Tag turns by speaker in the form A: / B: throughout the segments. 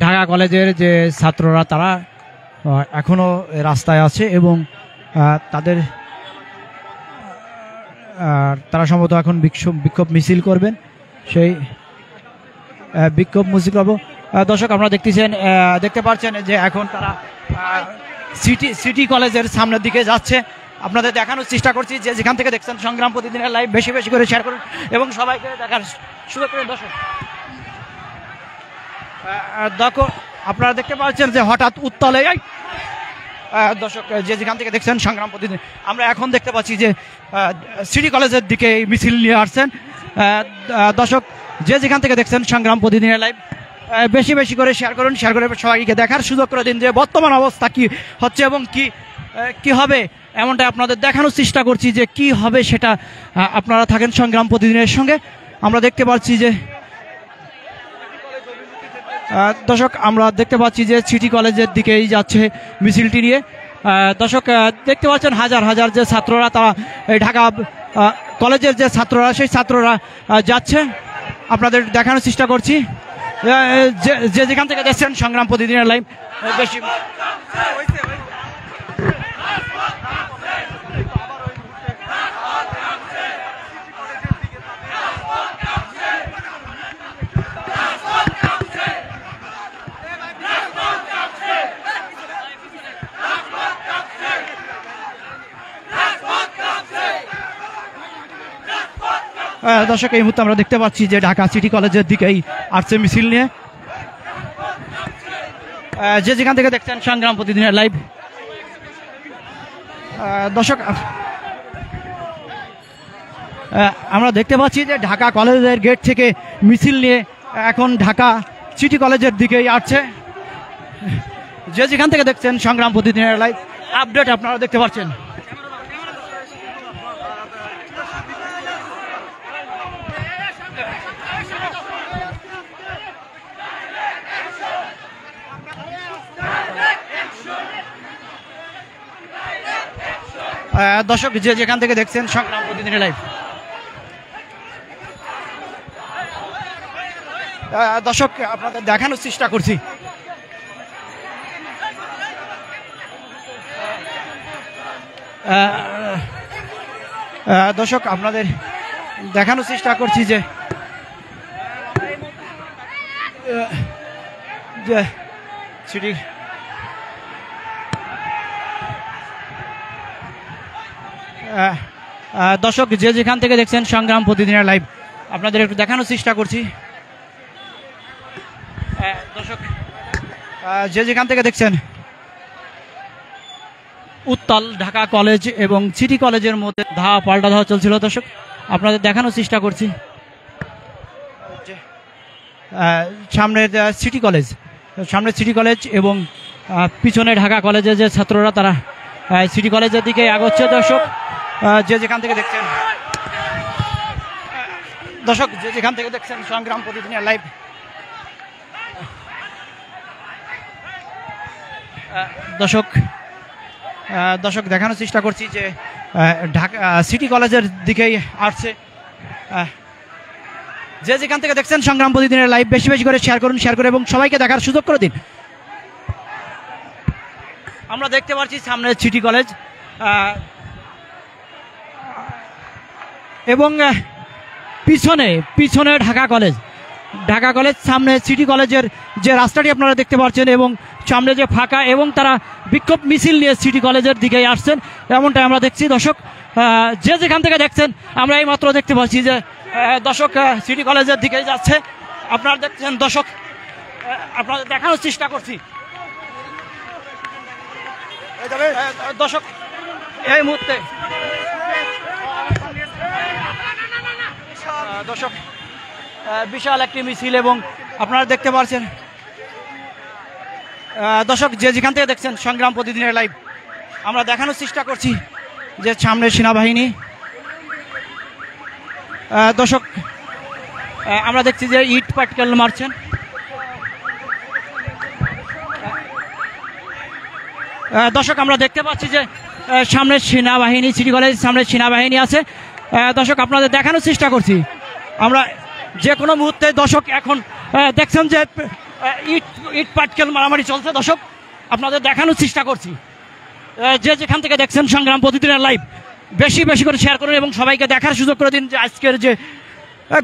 A: ঢাকা কলেজের যে ছাত্ররা তারা এখনো রাস্তায় আছে এবং তারা সম্ভবত এখন বিক্ষোভ মিছিল করবেন। সেই বিক্ষোভ মিছিল করব। দর্শক আপনারা দেখতে পাচ্ছেন যে এখন তারা সিটি কলেজের সামনের দিকে যাচ্ছে। আপনাদের দেখানোর চেষ্টা করছি যে যেখান থেকে দেখছেন সংগ্রাম প্রতিদিনের লাইভ বেশি বেশি করে শেয়ার করুন এবং সবাইকে দেখার সুযোগ করে। দর্শক আপনারা দেখতে পাচ্ছেন যে হঠাৎ উত্তালে দর্শক যে যেখান থেকে দেখছেন সংগ্রাম প্রতিদিন, আমরা এখন দেখতে পাচ্ছি যে সিটি কলেজের দিকে মিছিল নিয়ে আসছেন। দর্শক যে যেখান থেকে দেখছেন সংগ্রাম প্রতিদিনের লাইভ বেশি বেশি করে শেয়ার করুন, শেয়ার করে সবাইকে দেখার সুযোগ করে দিন যে বর্তমান অবস্থা কি হচ্ছে এবং কি হবে, এমনটা আপনাদের দেখানোর চেষ্টা করছি যে কি হবে সেটা আপনারা থাকেন সংগ্রাম প্রতিদিনের সঙ্গে। আমরা দেখতে পাচ্ছি যে দর্শক আমরা দেখতে পাচ্ছি যে সিটি কলেজের দিকেই যাচ্ছে মিছিলটি নিয়ে। দর্শক দেখতে পাচ্ছেন হাজার হাজার যে ছাত্ররা তারা ঢাকা কলেজের যে ছাত্ররা সেই ছাত্ররা যাচ্ছে। আপনাদের দেখানোর চেষ্টা করছি যে যেখান থেকে দেখছেন সংগ্রাম প্রতিদিনের লাইভ বেশি দর্শক এই মুহূর্তে আমরা দেখতে পাচ্ছি যে ঢাকা সিটি কলেজের দিকেই আসছে মিছিল নিয়ে। যে যেখান থেকে দেখছেন সংগ্রাম প্রতিদিনের লাইভ দর্শক আমরা দেখতে পাচ্ছি যে ঢাকা কলেজের গেট থেকে মিছিল নিয়ে এখন ঢাকা সিটি কলেজের দিকেই আসছে। যে যেখান থেকে দেখছেন সংগ্রাম প্রতিদিনের লাইভ আপডেট আপনারা দেখতে পাচ্ছেন। দর্শক যে যেখান থেকে দেখছেন সংগ্রাম প্রতিদিনের লাইভ দর্শক আপনাদের দেখানোর চেষ্টা করছি দর্শক আপনাদের দেখানোর চেষ্টা করছি যে সিটি দর্শক যে যেখান থেকে দেখছেন সংগ্রাম প্রতিদিনের লাইভ আপনাদের একটু দেখানোর চেষ্টা করছি। দর্শক যে যেখান থেকে দেখছেন উত্তাল ঢাকা কলেজ এবং সিটি কলেজের মধ্যে পাল্টা ধাওয়া চলছিল। দর্শক আপনাদের দেখানোর চেষ্টা করছি সামনে সিটি কলেজ এবং পিছনে ঢাকা কলেজের যে ছাত্ররা তারা সিটি কলেজের দিকে এগোচ্ছে। দর্শক যে যেখান থেকে দেখছেন সংগ্রাম প্রতিদিনের লাইভ দর্শক দেখানোর চেষ্টা করছি যে ঢাকা সিটি কলেজের দিকেই আসছে। যে যেখান থেকে দেখছেন সংগ্রাম প্রতিদিনের লাইভ বেশি বেশি করে শেয়ার করুন, শেয়ার করে এবং সবাইকে দেখার সুযোগ করে দিন। আমরা দেখতে পাচ্ছি সামনে সিটি কলেজ এবং পিছনে ঢাকা কলেজ সামনে সিটি কলেজের যে রাস্তাটি আপনারা দেখতে পাচ্ছেন এবং সামনে যে ফাঁকা এবং তারা বিক্ষোভ মিছিল নিয়ে সিটি কলেজের দিকে আসছেন এমনটাই আমরা দেখছি। দর্শক যে যেখান থেকে দেখছেন আমরা এই মাত্র দেখতে পাচ্ছি যে দর্শক সিটি কলেজের দিকে যাচ্ছে। আপনারা দেখছেন দর্শক আপনাদের দেখানোর চেষ্টা করছি দর্শক এই মুহূর্তে দর্শক বিশাল একটি মিছিল এবং আপনারা দেখতে পাচ্ছেন দর্শক যে যেখান থেকে দেখছেন সংগ্রাম প্রতিদিনের লাইভ আমরা দেখানোর চেষ্টা করছি যে সামনে সেনাবাহিনী। দর্শক আমরা দেখছি যে ইট পাটকেল মারছেন। দর্শক আমরা দেখতে পাচ্ছি যে সামনে সেনাবাহিনী, সিটি কলেজ সামনে সেনাবাহিনী আছে। দর্শক আপনাদের দেখানোর চেষ্টা করছি আমরা যে কোনো মুহূর্তে দর্শক এখন দেখছেন যে ইট ইট পাটকেল মারামারি চলছে। দর্শক আপনাদের দেখানোর চেষ্টা করছি, যে যেখান থেকে দেখছেন সংগ্রাম প্রতিদিনের লাইভ বেশি বেশি করে শেয়ার করুন এবং সবাইকে দেখার সুযোগ করে দিন যে আজকের যে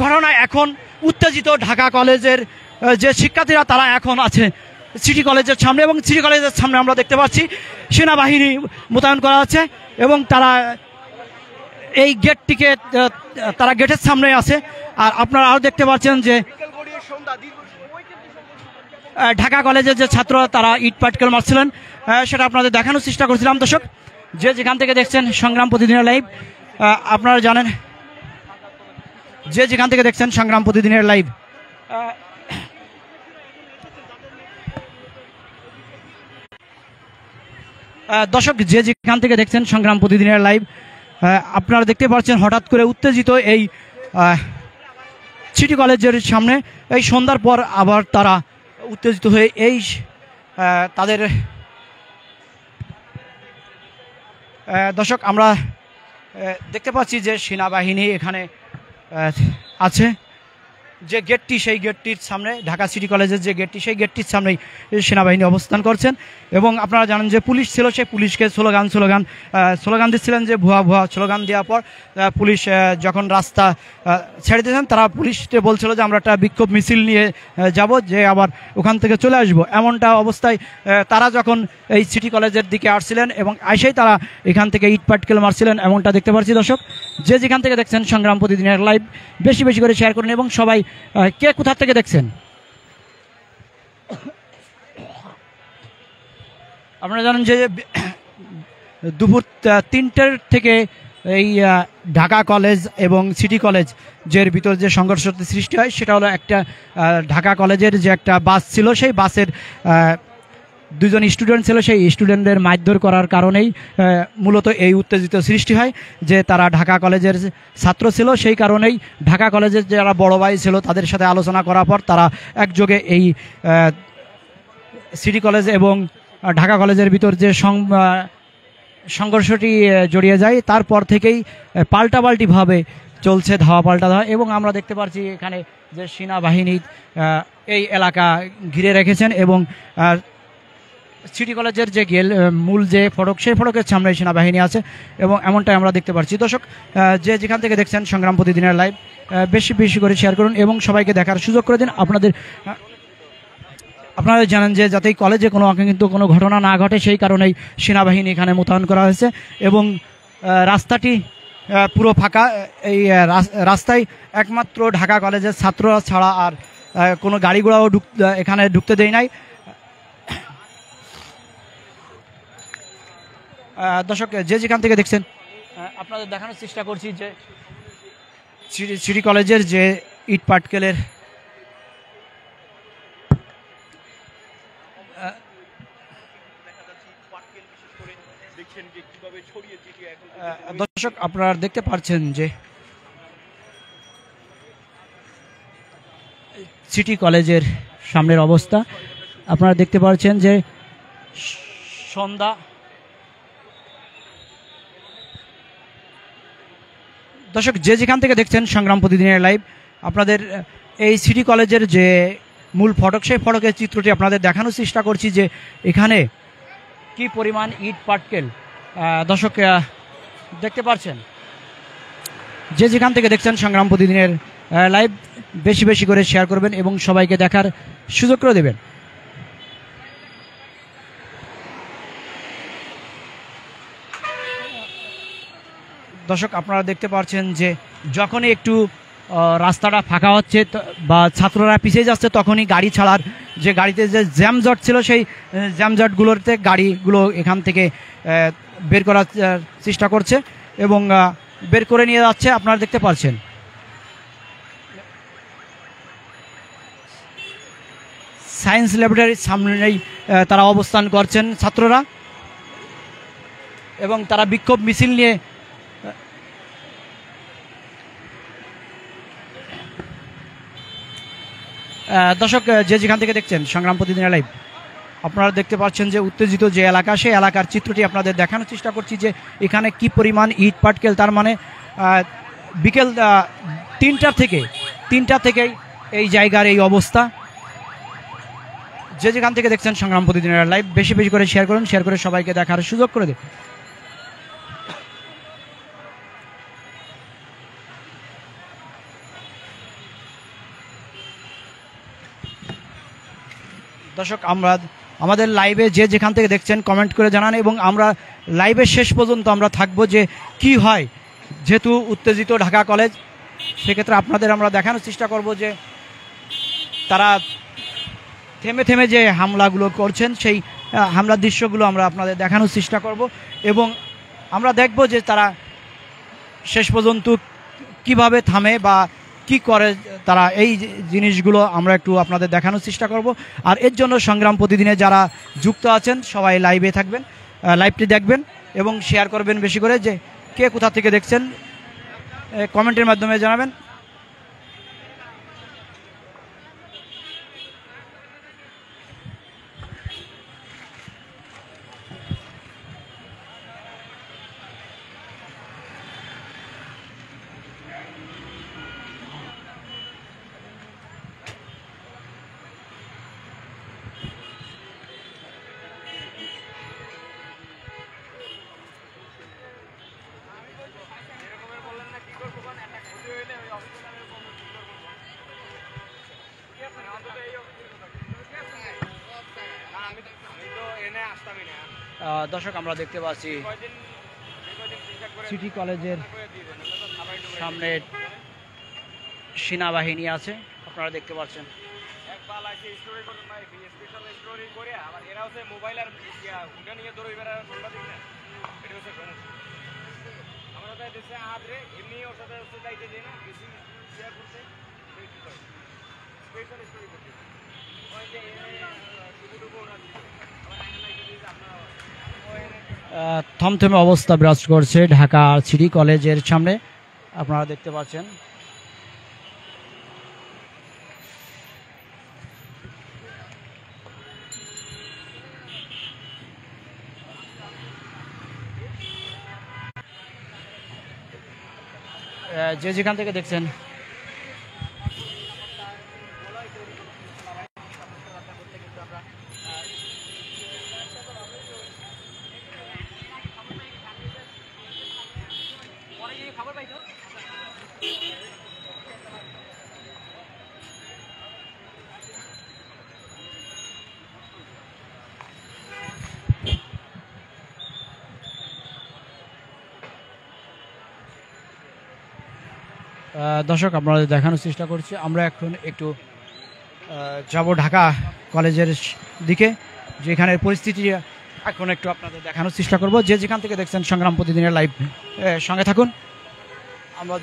A: ঘটনা। এখন উত্তেজিত ঢাকা কলেজের যে শিক্ষার্থীরা তারা এখন আছে সিটি কলেজের সামনে, এবং সিটি কলেজের সামনে আমরা দেখতে পাচ্ছি সেনাবাহিনী মোতায়েন করা আছে এবং তারা এই গেটটিকে তারা গেটের সামনে আছে। আর আপনারা আরও দেখতে পাচ্ছেন যে ঢাকা কলেজের যে ছাত্ররা তারা ইট পাটকেল মারছিলেন, সেটা আপনাদের দেখানোর চেষ্টা করছিলাম। দর্শক যে যেখান থেকে দেখছেন সংগ্রাম প্রতিদিনের লাইভ, আপনারা জানেন যে যেখান থেকে দেখছেন সংগ্রাম প্রতিদিনের লাইভ, দর্শক যে যেখান থেকে দেখছেন সংগ্রাম প্রতিদিনের লাইভ, আপনারা দেখতে পাচ্ছেন হঠাৎ করে উত্তেজিত এই সিটি কলেজের সামনে এই সন্ধ্যার পর আবার তারা উত্তেজিত হয়ে এই তাদের দর্শক আমরা দেখতে পাচ্ছি যে সেনাবাহিনী এখানে আছে। যে গেটটি সেই গেটটির সামনে, ঢাকা সিটি কলেজের যে গেটটি সেই গেটটির সামনেই সেনাবাহিনী অবস্থান করছেন। এবং আপনারা জানেন যে পুলিশ ছিল, সেই পুলিশকে স্লোগান দিচ্ছিলেন, যে ভুয়া ভুয়া স্লোগান দেওয়ার পর পুলিশ যখন রাস্তা ছেড়ে দিয়েছেন, তারা পুলিশকে বলছিল যে আমরা একটা বিক্ষোভ মিছিল নিয়ে যাব, যে আবার ওখান থেকে চলে আসব। এমনটা অবস্থায় তারা যখন এই সিটি কলেজের দিকে আসছিলেন এবং আইসেই তারা এখান থেকে ইট পাটকেল মারছিলেন, এমনটা দেখতে পাচ্ছি। দর্শক যে যেখান থেকে দেখছেন সংগ্রাম প্রতিদিনের লাইভ বেশি বেশি করে শেয়ার করুন এবং সবাই কে কোথা থেকে দেখছেন। আপনারা জানেন যে দুপুর 3টের থেকে এই ঢাকা কলেজ এবং সিটি কলেজ যের ভিতর যে সংঘর্ষ সৃষ্টি হয়, সেটা হলো একটা ঢাকা কলেজের যে একটা বাস ছিল, সেই বাসের দুজন স্টুডেন্ট ছিল, সেই স্টুডেন্টদের মারধর করার কারণেই মূলত এই উত্তেজিত সৃষ্টি হয়। যে তারা ঢাকা কলেজের ছাত্র ছিল, সেই কারণেই ঢাকা কলেজের যারা বড় ভাই ছিল তাদের সাথে আলোচনা করার পর তারা একযোগে এই সিটি কলেজ এবং ঢাকা কলেজের ভিতর যে সংঘর্ষটি জড়িয়ে যায়, তারপর থেকেই পাল্টাপাল্টিভাবে চলছে ধাওয়া পাল্টা ধাওয়া। এবং আমরা দেখতে পাচ্ছি এখানে যে সেনাবাহিনী এই এলাকা ঘিরে রেখেছেন এবং সিটি কলেজের যে মূল যে ফটক, সেই ফটকের সামনে সেনাবাহিনী আছে এবং এমনটাই আমরা দেখতে পাচ্ছি। দর্শক যে যেখান থেকে দেখছেন সংগ্রাম প্রতিদিনের লাইভ বেশি বেশি করে শেয়ার করুন এবং সবাইকে দেখার সুযোগ করে দিন। আপনারা জানেন যে যাতে কলেজে কোনো ঘটনা না ঘটে, সেই কারণেই সেনাবাহিনী এখানে মোতায়েন করা হয়েছে এবং রাস্তাটি পুরো ফাঁকা। এই রাস্তায় একমাত্র ঢাকা কলেজের ছাত্ররা ছাড়া আর কোনো গাড়ি ঘোড়াও এখানে ঢুকতে দেয় নাই। দর্শক যে যেখান থেকে দেখছেন আপনাদের দেখানোর চেষ্টা করছি যে সিটি কলেজের যে ইট পাটকেলের দর্শক আপনারা দেখতে পাচ্ছেন যে সিটি কলেজের সামনের অবস্থা। আপনারা দেখতে পাচ্ছেন যে সন্ধ্যা, দর্শক যে যেখান থেকে দেখছেন সংগ্রাম প্রতিদিনের লাইভ, আপনাদের এই সিটি কলেজের যে মূল ফটক, সেই ফটকের চিত্রটি আপনাদের দেখানোর চেষ্টা করছি যে এখানে কি পরিমাণ ইট পাটকেল দর্শক দেখতে পাচ্ছেন। যে যেখান থেকে দেখছেন সংগ্রাম প্রতিদিনের লাইভ বেশি বেশি করে শেয়ার করবেন এবং সবাইকে দেখার সুযোগ করে দেবেন। দর্শক আপনারা দেখতে পাচ্ছেন যে যখনই একটু রাস্তাটা ফাঁকা হচ্ছে বা ছাত্ররা পিছিয়ে যাচ্ছে, তখনই গাড়ি ছাড়ার যে গাড়িতে যে জ্যামজট ছিল, সেই জ্যামজটগুলোতে গাড়িগুলো এখান থেকে বের করার চেষ্টা করছে এবং বের করে নিয়ে যাচ্ছে। আপনারা দেখতে পাচ্ছেন সায়েন্স ল্যাবরেটরির সামনেই তারা অবস্থান করছেন ছাত্ররা এবং তারা বিক্ষোভ মিছিল নিয়ে দর্শক যে যেখান থেকে দেখছেন সংগ্রাম প্রতিদিনের লাইভ, আপনারা দেখতে পাচ্ছেন যে উত্তেজিত যে এলাকা, সেই এলাকার চিত্রটি আপনাদের দেখানোর চেষ্টা করছি যে এখানে কি পরিমাণ ইট পাটকেল। তার মানে বিকেল 3টা থেকে 3টা থেকেই এই জায়গার এই অবস্থা। যে যেখান থেকে দেখছেন সংগ্রাম প্রতিদিনের লাইভ বেশি বেশি করে শেয়ার করুন, শেয়ার করে সবাইকে দেখার সুযোগ করে দিন। দর্শক, আমরা আমাদের লাইভে যে যেখান থেকে দেখছেন কমেন্ট করে জানান, এবং আমরা লাইভের শেষ পর্যন্ত আমরা থাকবো যে কি হয়, যেহেতু উত্তেজিত ঢাকা কলেজ, সেক্ষেত্রে আপনাদের আমরা দেখানোর চেষ্টা করব যে তারা থেমে থেমে যে হামলাগুলো করছেন সেই হামলার দৃশ্যগুলো আমরা আপনাদের দেখানোর চেষ্টা করব, এবং আমরা দেখব যে তারা শেষ পর্যন্ত কিভাবে থামে বা কি করে তারা, এই জিনিসগুলো আমরা একটু আপনাদের দেখানোর চেষ্টা করব। আর এর জন্য সংগ্রাম প্রতিদিনে যারা যুক্ত আছেন সবাই লাইভে থাকবেন, লাইভটি দেখবেন এবং শেয়ার করবেন বেশি করে। যে কে কোথা থেকে দেখছেন কমেন্টের মাধ্যমে জানাবেন। দর্শক, আমরা দেখতে পাচ্ছি সিটি কলেজের সামনে সেনাবাহিনী আছে, আপনারা দেখতে পাচ্ছেন। থমথমে অবস্থা বিরাজ করছে ঢাকা সিটি কলেজের সামনে, আপনারা দেখতে পাচ্ছেন। যে যেখান থেকে দেখছেন দর্শক, আপনাদের দেখানোর চেষ্টা করছি। আমরা এখন একটু যাব ঢাকা কলেজের দিকে, যেখানে পরিস্থিতি এখন একটু আপনাদের দেখানোর চেষ্টা করব। যে যেখান থেকে দেখছেন সংগ্রাম প্রতিদিনের লাইভ সঙ্গে থাকুন। আমরা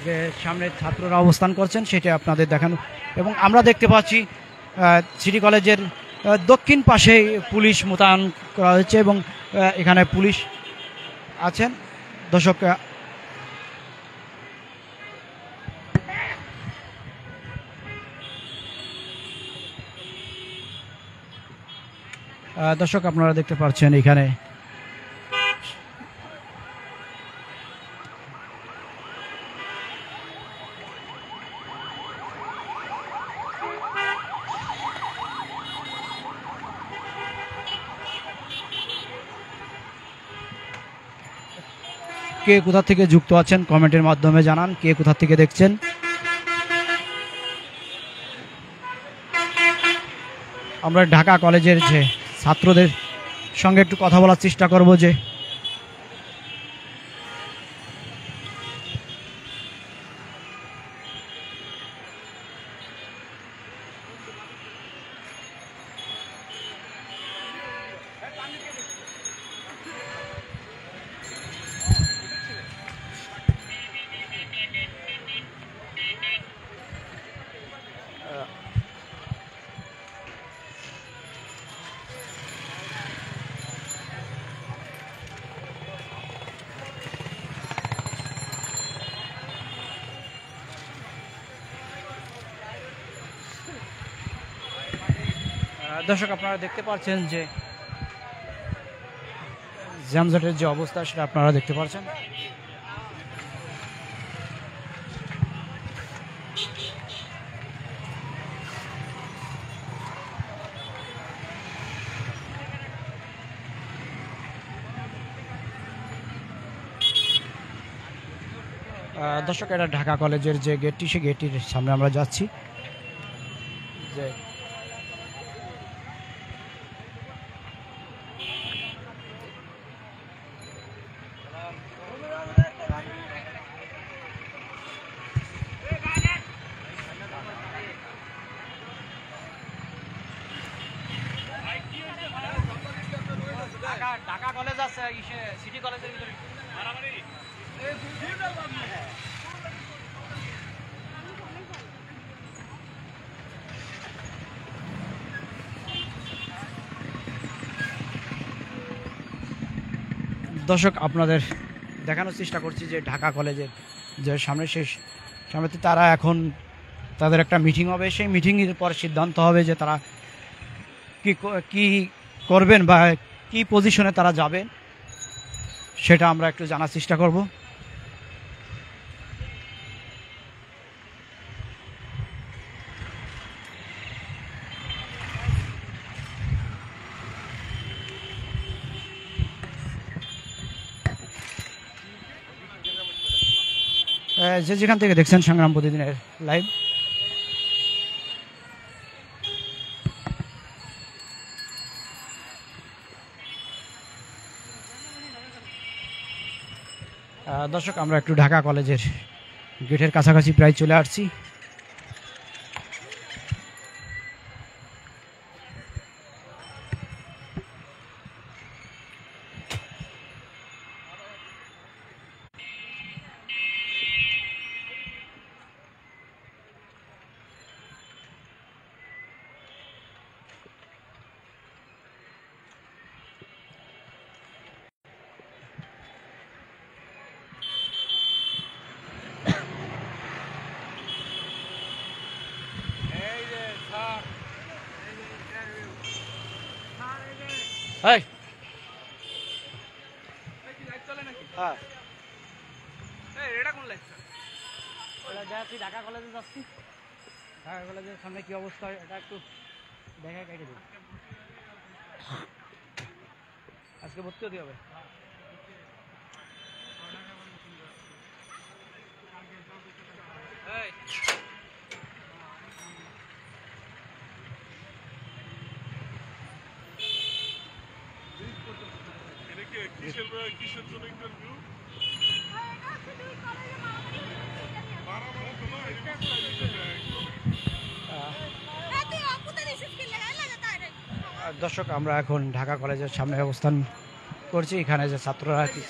A: যে সামনে ছাত্ররা অবস্থান করছেন সেটা আপনাদের দেখানো, এবং আমরা দেখতে পাচ্ছি সিটি কলেজের দক্ষিণ পাশে পুলিশ মোতায়েন করা হয়েছে এবং এখানে পুলিশ আছেন। দর্শক, আপনারা দেখতে পাচ্ছেন এখানে কে কোথা থেকে যুক্ত আছেন কমেন্টের মাধ্যমে জানান, কে কোথা থেকে দেখছেন। আমরা ঢাকা কলেজের যে ছাত্রদের সঙ্গে একটু কথা বলার চেষ্টা করব। যে দর্শক, আপনারা দেখতে পাচ্ছেন যে জ্যামজটের যে অবস্থা সেটা আপনারা দেখতে পাচ্ছেন। দর্শক, এটা ঢাকা কলেজের যে গেটটি, সেই গেটটির সামনে আমরা যাচ্ছি। যে ঢাকা কলেজ আছে, সিটি কলেজের ভিতরে দর্শক, আপনাদের দেখানোর চেষ্টা করছি যে ঢাকা কলেজের যে সামনেতে তারা এখন তাদের একটা মিটিং হবে। সেই মিটিংয়ের পর সিদ্ধান্ত হবে যে তারা কি করবেন বা কি পজিশনে তারা যাবেন, সেটা আমরা একটু জানার চেষ্টা করব। যে যেখান থেকে দেখছেন সংগ্রাম প্রতিদিনের লাইভ, দর্শক, আমরা একটু ঢাকা কলেজের গেটের কাছাকাছি প্রায় চলে আসছি। হ্যাঁ, ঢাকা কলেজে যাচ্ছি। ঢাকা কলেজের সামনে কি অবস্থা এটা একটু দেখা কেটে দিই। আজকে ভর্তি হতে হবে।
B: কিসের জন্য ইন্টারভিউ?
A: দর্শক, আমরা এখন ঢাকা কলেজের সামনে অবস্থান করছি। এখানে যে ছাত্ররা নাকি।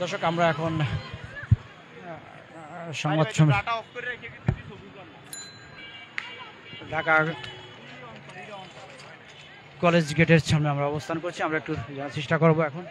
A: দর্শক, আমরা এখন সংবাদ ঢাকা কলেজ গেটের সামনে আমরা অবস্থান করছি। আমরা একটু জানার চেষ্টা করবো এখন।